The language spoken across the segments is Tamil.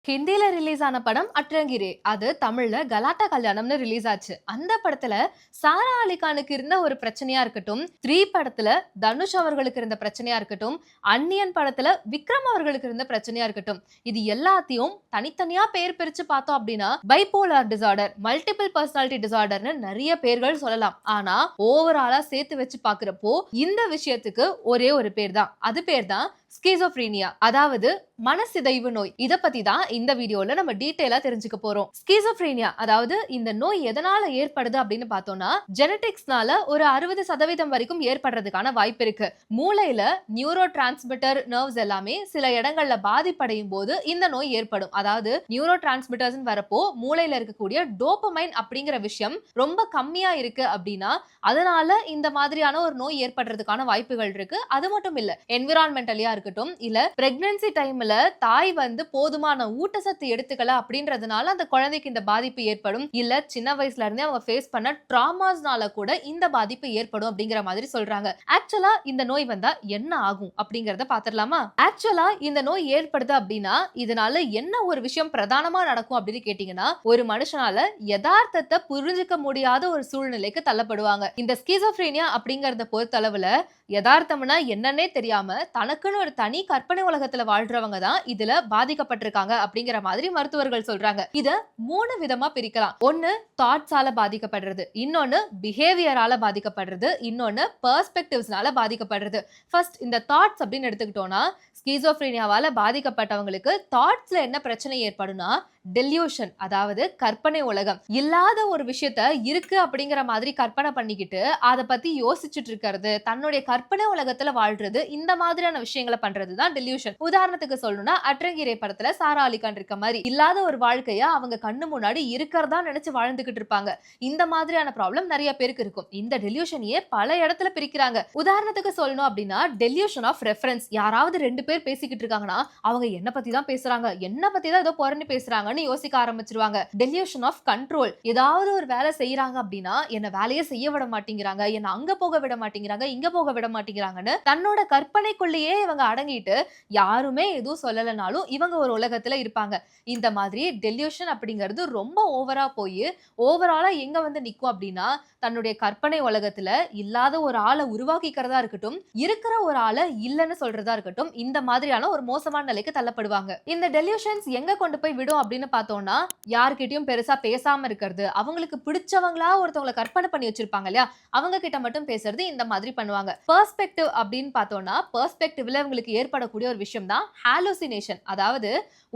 ஹிந்தில ரிலீஸ் ஆன படம் அட்ரங்கிரே. அது தமிழ்ல கலாட்டா கல்யாணம்னு ரிலீஸ் ஆச்சு. அந்த படத்துல சாரா அலிகானுக்கு இருந்த ஒரு பிரச்சனையா இருக்கட்டும், 3 படத்துல தனுஷ் அவர்களுக்கு இருந்த பிரச்சனையா இருக்கட்டும், அந்நியன் படத்துல விக்ரம் அவர்களுக்கு இருந்த பிரச்சனையா இருக்கட்டும், இது எல்லாத்தையும் தனித்தனியா பேர் பிரிச்சு பார்த்தோம் அப்படின்னா பைபோலார் டிசார்டர், மல்டிபிள் பர்சனாலிட்டி டிசார்டர்னு நிறைய பேர்கள் சொல்லலாம். ஆனா ஓவராலா சேர்த்து வச்சு பாக்குறப்போ இந்த விஷயத்துக்கு ஒரே ஒரு பேர் தான். அது பேர் தான் ஸ்கிசோஃப்ரீனியா, அதாவது மனசிதைவு நோய். இத பத்தி தான் இந்த வீடியோல நம்ம டீடைலா தெரிஞ்சுக்க போறோம். ஸ்கிசோஃப்ரீனியா அதாவது இந்த நோய் எதனால ஏற்படுது அப்படின்னு பார்த்தோம்னா ஜெனடிக்ஸ்னால ஒரு 60% வரைக்கும் ஏற்படுறதுக்கான வாய்ப்பு இருக்கு. மூளையில நியூரோ டிரான்ஸ்மிட்டர் நர்வ்ஸ் எல்லாமே சில இடங்கள்ல பாதிப்படையும் போது இந்த நோய் ஏற்படும். அதாவது நியூரோ டிரான்ஸ்மிட்டர்ஸ் வரப்போ மூளையில இருக்கக்கூடிய டோபமைன் அப்படிங்கிற விஷயம் ரொம்ப கம்மியா இருக்கு அப்படின்னா அதனால இந்த மாதிரியான ஒரு நோய் ஏற்படுறதுக்கான வாய்ப்புகள் இருக்கு. அது மட்டும் இல்ல, என்விரான்மெண்டலியா இருக்கட்டும், இல்ல பிரெக்னன்சி டைம்ல தாய் போதுமான ஊட்டச்சத்து எடுத்துக்கல அப்படின்றதுனால அந்த குழந்தைக்கு இந்த பாதிப்பு ஏற்படும். இல்ல சின்ன வயசுல இருந்தே அவங்க ஃபேஸ் பண்ண ட்ராமாஸ்னால கூட இந்த பாதிப்பு ஏற்படும் அப்படிங்கிற மாதிரி சொல்றாங்க. ஆக்சுவலா இந்த நோய் வந்தா என்ன ஆகும் அப்படிங்கறத பாத்துடலாமா? ஆக்சுவலா இந்த நோய் ஏற்படுது அப்படின்னா இதனால என்ன ஒரு விஷயம் பிரதானமா நடக்கும் அப்படின்னு கேட்டீங்கன்னா, ஒரு மனுஷனால யதார்த்தத்தை புரிஞ்சுக்க முடியாத ஒரு சூழ்நிலைக்கு தள்ளப்படுவாங்க. இந்த ஸ்கிசோஃப்ரீனியா அப்படிங்கறத பொறுத்தளவுல யதார்த்தம்னா என்னன்னே தெரியாம தனக்குன்னு ஒரு தனி கற்பனை உலகத்துல வாழ்றவங்க தான் இதுல பாதிக்கப்பட்டிருக்காங்க அப்படிங்கிற மாதிரி மருத்துவர்கள் சொல்றாங்க. இத 3 விதமா பிரிக்கலாம். ஒன்னு தாட்ஸால பாதிக்கப்படுறது, இன்னொன்னு பிஹேவியரால பாதிக்கப்படுறது, இன்னொன்னு பெர்ஸ்பெக்டிவ்ஸ்னால பாதிக்கப்படுறது. ஃபர்ஸ்ட் இந்த தாட்ஸ் அப்படின்னு எடுத்துக்கிட்டோம்னா ஸ்கிசோஃப்ரீனியாவால பாதிக்கப்பட்டவங்களுக்கு தாட்ஸ்ல என்ன பிரச்சனை ஏற்படும்னா டெல்யூஷன், அதாவது கற்பனை உலகம். இல்லாத ஒரு விஷயத்த இருக்கு அப்படிங்கிற மாதிரி கற்பனை பண்ணிக்கிட்டு அதை பத்தி யோசிச்சுட்டு இருக்கிறது, தன்னுடைய கற்பனை உலகத்துல வாழ்றது, இந்த மாதிரியான விஷயங்களை பண்றதுதான் டெல்யூஷன். உதாரணத்துக்கு சொல்லணும்னா அட்ரங்கிரே படத்துல சாரா அலிகான் இருக்க மாதிரி இல்லாத ஒரு வாழ்க்கைய அவங்க கண்ணு முன்னாடி இருக்கிறதா நினைச்சு வாழ்ந்துகிட்டு இருப்பாங்க. இந்த மாதிரியான ப்ராப்ளம் நிறைய பேருக்கு இருக்கும். இந்த டெல்யூஷனையே பல இடத்துல பிரிக்கிறாங்க. உதாரணத்துக்கு சொல்லணும் அப்படின்னா டெல்யூஷன் ஆஃப் ரெஃபரன்ஸ். யாராவது 2 பேர் பேசிக்கிட்டு இருக்காங்கன்னா அவங்க என்ன பத்தி தான் பேசுறாங்க, என்ன பத்தி தான் ஏதோ புரணி பேசுறாங்க யோசிக்க ஆரம்பிச்சிருவாங்க. Delusion of control. ஏதாவது ஒரு வேலை செய்யறாங்க அப்படின்னா என்ன வேலையை செய்ய விட மாட்டேங்கிறாங்க, என்ன அங்க போக விட மாட்டேங்கிறாங்க, இங்க போக விட மாட்டேங்கிறாங்கன்னு தன்னோட கற்பனைக்குள்ளேயே இவங்க அடங்கிட்டு யாருமே எதுவும் சொல்லலனாலும் இவங்க ஒரு உலகத்துல இருப்பாங்க. இந்த மாதிரி டெல்யூஷன் அப்படிங்கிறது ரொம்ப ஓவரா போய் ஓவராலா எங்க நிக்கும் அப்படின்னா தன்னுடைய கற்பனை உலகத்துல இல்லாத ஒரு ஆளை உருவாக்கிக்கிறதா இருக்கட்டும், இருக்கிற ஒரு ஆளை இல்லைன்னு சொல்றதா இருக்கட்டும், இந்த மாதிரியான ஒரு மோசமான நிலைக்கு தள்ளப்படுவாங்க. இந்த டெல்யூஷன்ஸ் எங்க கொண்டு போய் விடும் அப்படின்னு பார்த்தோம்னா யார்கிட்டயும் பெருசா பேசாம இருக்கிறது, அவங்களுக்கு பிடிச்சவங்களா ஒருத்தவங்களை கற்பனை பண்ணி வச்சிருப்பாங்க இல்லையா, அவங்க கிட்ட மட்டும் பேசுறது, இந்த மாதிரி பண்ணுவாங்க. பெர்ஸ்பெக்டிவ் அப்படின்னு பார்த்தோம்னா பெர்ஸ்பெக்டிவ்ல உங்களுக்கு ஏற்படக்கூடிய ஒரு விஷயம் தான் ஹாலுசினேஷன். அதாவது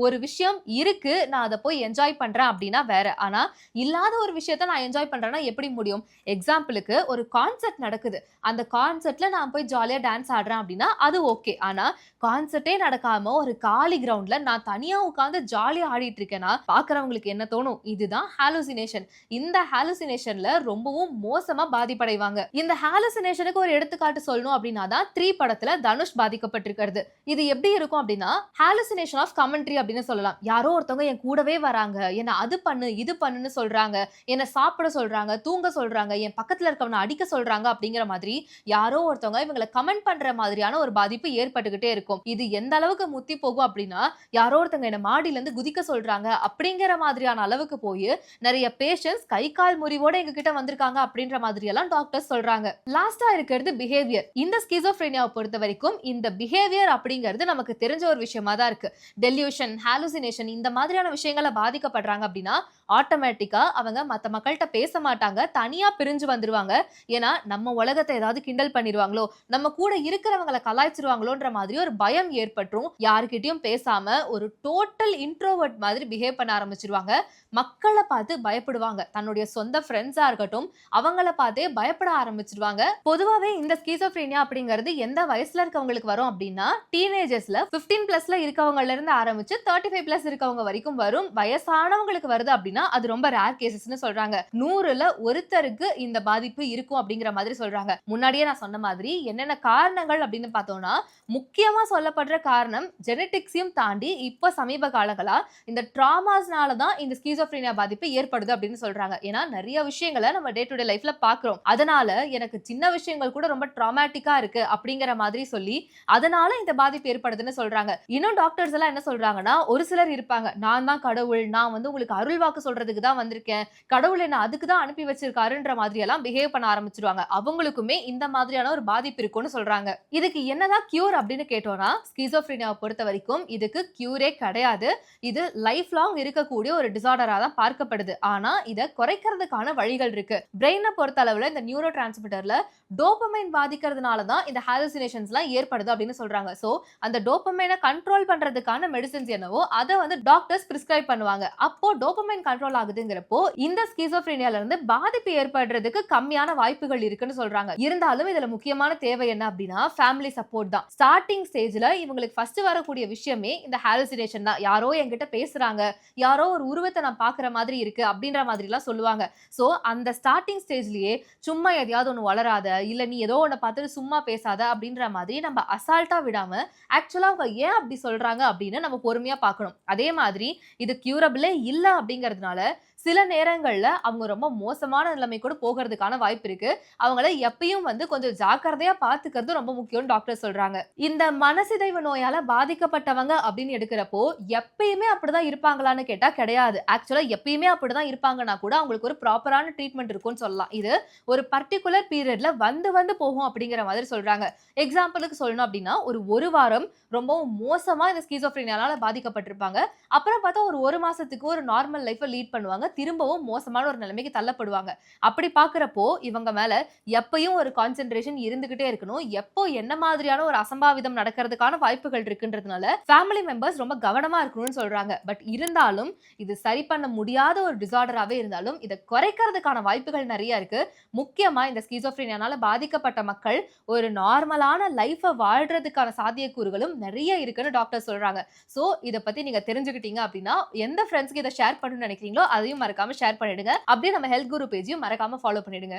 ஒரு விஷயம் இருக்கு, நான் அதை போய் என்ஜாய் பண்றேன் அப்படின்னா வேற, ஆனா இல்லாத ஒரு விஷயத்த நான் என்ஜாய் பண்றேன்னா எப்படி முடியும்? எக்ஸாம்பிளுக்கு ஒரு கான்சர்ட் நடக்குது, அந்த கான்சர்ட்ல நான் போய் ஜாலியா டான்ஸ் ஆடுறேன் அப்படின்னா அது ஓகே. ஆனா கான்சர்ட்டே நடக்காம ஒரு காலி கிரவுண்ட்ல நான் தனியா உட்கார்ந்து ஜாலியா ஆடிட்டு இருக்கேன்னா பாக்குறவங்களுக்கு என்ன தோணும்? இதுதான் ஹாலுசினேஷன். இந்த ஹாலுசினேஷன்ல ரொம்பவும் மோசமா பாதிப்படைவாங்க. இந்த ஹாலுசினேஷனுக்கு ஒரு எடுத்துக்காட்டு சொல்லணும் அப்படின்னா தான் 3 படத்துல தனுஷ் பாதிக்கப்பட்டிருக்கிறது. இது எப்படி இருக்கும் அப்படின்னா ஹாலுசினேஷன் ஆஃப் கமெண்ட்ரி அப்படின்னு சொல்லலாம். யாரோ ஒருத்தவங்க என் கூடவே வராங்க, என்ன அது பண்ணு இது பண்ணுன்னு சொல்றாங்க, என்ன சாப்பிட சொல்றாங்க, தூங்க சொல்றாங்க, என் பக்கத்துல இருக்கவனை அடிக்க சொல்றாங்க அப்படிங்கிற மாதிரி யாரோ ஒருத்தவங்க இவங்களை கமெண்ட் பண்ற மாதிரியான ஒரு பாதிப்பு ஏற்பட்டுக்கிட்டே இருக்கும். இது எந்த அளவுக்கு முத்தி போகும் அப்படின்னா யாரோ ஒருத்தவங்க என்ன மாடியில இருந்து குதிக்க சொல்றாங்க அப்படிங்கிற மாதிரியான அளவுக்கு போய் நிறைய பேஷண்ட்ஸ் கை கால் முறிவோட எங்க கிட்ட வந்திருக்காங்க அப்படின்ற மாதிரி எல்லாம் டாக்டர்ஸ் சொல்றாங்க. லாஸ்டா இருக்கிறது பிஹேவியர். இந்த ஸ்கிசோஃப்ரெனியாவை பொறுத்த வரைக்கும் இந்த பிஹேவியர் அப்படிங்கிறது நமக்கு தெரிஞ்ச ஒரு விஷயமா தான் இருக்கு. டெல்யூஷன், ஹாலுசினேஷன் இந்த மாதிரியான விஷயங்களை பாதிக்கப்படுறாங்க அப்படின்னா ஆட்டோமேட்டிக்கா அவங்க மத்த மக்கள்கிட்ட பேச மாட்டாங்க, தனியா பிரிஞ்சு வந்துருவாங்க. ஏன்னா நம்ம உலகத்தை ஏதாவது கிண்டல் பண்ணிடுவாங்களோ, நம்ம கூட இருக்கிறவங்களை கலாய்ச்சிருவாங்களோன்ற மாதிரி ஒரு பயம் ஏற்பட்டும் யாருக்கிட்டையும் பேசாம ஒரு டோட்டல் இன்ட்ரோவர்ட் மாதிரி பிஹேவ் பண்ண ஆரம்பிச்சிருவாங்க. மக்களை பார்த்து பயப்படுவாங்க, தன்னுடைய சொந்த ஃப்ரெண்ட்ஸா இருக்கட்டும் அவங்கள பார்த்தே பயப்பட ஆரம்பிச்சிருவாங்க. பொதுவாவே இந்த ஸ்கிசோஃப்ரெனியா அப்படிங்கிறது எந்த வயசுல இருக்கவங்களுக்கு வரும் அப்படின்னா டீனேஜர்ஸ்ல 15+ இருக்கவங்கல இருந்து ஆரம்பிச்சு 35+ இருக்கவங்க வரைக்கும் வரும். வயசானவங்களுக்கு வருது அப்படின்னா அது ரொம்ப ரேர் கேசஸ்னு சொல்றாங்க. 100ல ஒருத்தருக்கு இந்த பாதிப்பு இருக்கும் அப்படிங்கிற மாதிரி சொல்றாங்க. முன்னாடியே நான் சொன்ன மாதிரி என்னென்ன காரணங்கள் அப்படின்னு பார்த்தோம்னா முக்கியமா சொல்லப்படுற காரணம் ஜெனடிக்ஸையும் தாண்டி இப்ப சமீப காலங்களா இந்த ட்ராமாஸ்னால தான் இந்த ஸ்கிசோஃப்ரெனியா பாதிப்பு ஏற்படுது அப்படின்னு சொல்றாங்க. ஏன்னா நிறைய விஷயங்களை நம்ம டே டு டே லைஃப்ல பாக்குறோம். அதனால எனக்கு சின்ன விஷயங்கள் கூட ரொம்ப ட்ராமாட்டிக்கா இருக்கு அப்படிங்கிற மாதிரி சொல்லி அதனால அதனால இந்த பாதிப்பு ஏற்படுதுன்னு சொல்றாங்க. இன்னும் டாக்டர்ஸ் எல்லாம் என்ன சொல்றாங்கன்னா, ஒரு சிலர் இருப்பாங்க, நான் தான் கடவுள், நான் வந்து உங்களுக்கு அருள் வாக்கு சொல்றதுக்கு தான் வந்திருக்கேன், கடவுள் என்ன அதுக்கு தான் அனுப்பி வச்சிருக்காருன்ற மாதிரி எல்லாம் பிஹேவ் பண்ண ஆரம்பிச்சிருவாங்க. அவங்களுக்குமே இந்த மாதிரியான ஒரு பாதிப்பு இருக்குன்னு சொல்றாங்க. இதுக்கு என்னதான் கியூர் அப்படின்னு கேட்டோம்னா, ஸ்கிசோஃப்ரீனியாவை பொறுத்த வரைக்கும் இதுக்கு கியூரே கிடையாது. இது லைஃப் லாங் இருக்கக்கூடிய ஒரு டிசார்டரா தான் பார்க்கப்படுது. ஆனா இத குறைக்கிறதுக்கான வழிகள் இருக்கு. பிரெயினை பொறுத்த அளவுல இந்த நியூரோ டிரான்ஸ்மிட்டர்ல டோபமைன் பாதிக்கிறதுனால தான் இந்த ஹாலுசினேஷன்ஸ்லாம் ஏற்படுது அப்படின்னு சொல்றாங்க. சோ அந்த டோபமைனை கண்ட்ரோல் பண்றதுக்கான மெடிசின்ஸ் என்னவோ அதை வந்து டாக்டர்ஸ் பிரிஸ்கிரைப் பண்ணுவாங்க. அப்போ டோபமைன் கண்ட்ரோல் ஆகுதுங்கிறப்போ இந்த ஸ்கிசோஃப்ரீனியால இருந்து பாதிப்பு ஏற்படுறதுக்கு கம்மியான வாய்ப்புகள் இருக்குன்னு சொல்றாங்க. இருந்தாலும் இதுல முக்கியமான தேவை என்ன அப்படின்னா ஃபேமிலி சப்போர்ட் தான். ஸ்டார்டிங் ஸ்டேஜ்ல இவங்களுக்கு ஃபர்ஸ்ட் வரக்கூடிய விஷயமே இந்த ஹாலுசினேஷன் தான். யாரோ என்கிட்ட பேசுறாங்க, யாரோ ஒரு உருவத்தை நான் பாக்குற மாதிரி இருக்கு அப்படின்ற மாதிரி எல்லாம் சொல்லுவாங்க. சோ அந்த ஸ்டார்டிங் ஸ்டேஜ்லயே சும்மா எதையாவது ஒண்ணு வளராத, இல்ல நீ ஏதோ ஒண்ணு பார்த்துட்டு சும்மா பேசாத அப்படின்ற மாதிரி நம்ம அசால்ட்டா விடாம ஆக்சுவலா அவங்க ஏன் அப்படி சொல்றாங்க அப்படின்னு நம்ம பொறுமையா பார்க்கணும். அதே மாதிரி இது கியூரபிளே இல்ல அப்படிங்கிறதுனால சில நேரங்கள்ல அவங்க ரொம்ப மோசமான நிலைமை கூட போகிறதுக்கான வாய்ப்பு இருக்கு. அவங்கள எப்பயும் வந்து கொஞ்சம் ஜாக்கிரதையா பாத்துக்கிறது ரொம்ப முக்கியம் டாக்டர் சொல்றாங்க. இந்த மனசிதைவு நோயால பாதிக்கப்பட்டவங்க அப்படின்னு எடுக்கிறப்போ எப்பயுமே அப்படிதான் இருப்பாங்களான்னு கேட்டா கிடையாது. ஆக்சுவலா எப்பயுமே அப்படிதான் இருப்பாங்கன்னா கூட அவங்களுக்கு ஒரு ப்ராப்பரான ட்ரீட்மெண்ட் இருக்கும்னு சொல்லலாம். இது ஒரு பர்டிகுலர் பீரியட்ல வந்து வந்து போகும் அப்படிங்கிற மாதிரி சொல்றாங்க. எக்ஸாம்பிளுக்கு சொல்லணும் அப்படின்னா ஒரு வாரம் ரொம்பவும் மோசமா இந்த ஸ்கிசோஃப்ரீனியால பாதிக்கப்பட்டிருப்பாங்க. அப்புறம் பார்த்தா ஒரு மாசத்துக்கு ஒரு நார்மல் லைஃபை லீட் பண்ணுவாங்க. திரும்பவும் மோசமான ஒரு நிலைமைக்கு தள்ளப்படுவாங்க. அப்படி பார்க்கிறப்போ இவங்க மேல எப்பயும் ஒரு கான்சென்ட்ரேஷன் இருந்துகிட்டே இருக்கணும். எப்போ என்ன மாதிரியான ஒரு அசம்பாவிதம் நடக்கிறதுக்கான வாய்ப்புகள் இருக்குன்றதுனால ஃபேமிலி மெம்பர்ஸ் ரொம்ப கவனமா இருக்கணும்னு சொல்றாங்க. பட் இருந்தாலும் இது சரி பண்ண முடியாத ஒரு டிசார்டராவே இருந்தாலும் இதை குறைக்கிறதுக்கான வாய்ப்புகள் நிறைய இருக்கு. முக்கியமா இந்த ஸ்கிசோஃப்ரீனியால பாதிக்கப்பட்ட மக்கள் ஒரு நார்மலான லைஃபை வாழ்றதுக்கான சாத்தியக்கூறுகளும் நிறைய இருக்குன்னு டாக்டர் சொல்றாங்க. சோ இத பத்தி நீங்க தெரிஞ்சுக்கிட்டீங்க அப்படின்னா எந்த ஃப்ரெண்ட்ஸ்க்கு இதை ஷேர் பண்ணணும்னு நினைக்கிறீங்களோ அதையும் மறக்காம ஷேர் பண்ணிடுங்க. அப்படியே நம்ம ஹெல்த் குரு பேஜையும் மறக்காம ஃபாலோ பண்ணிடுங்க.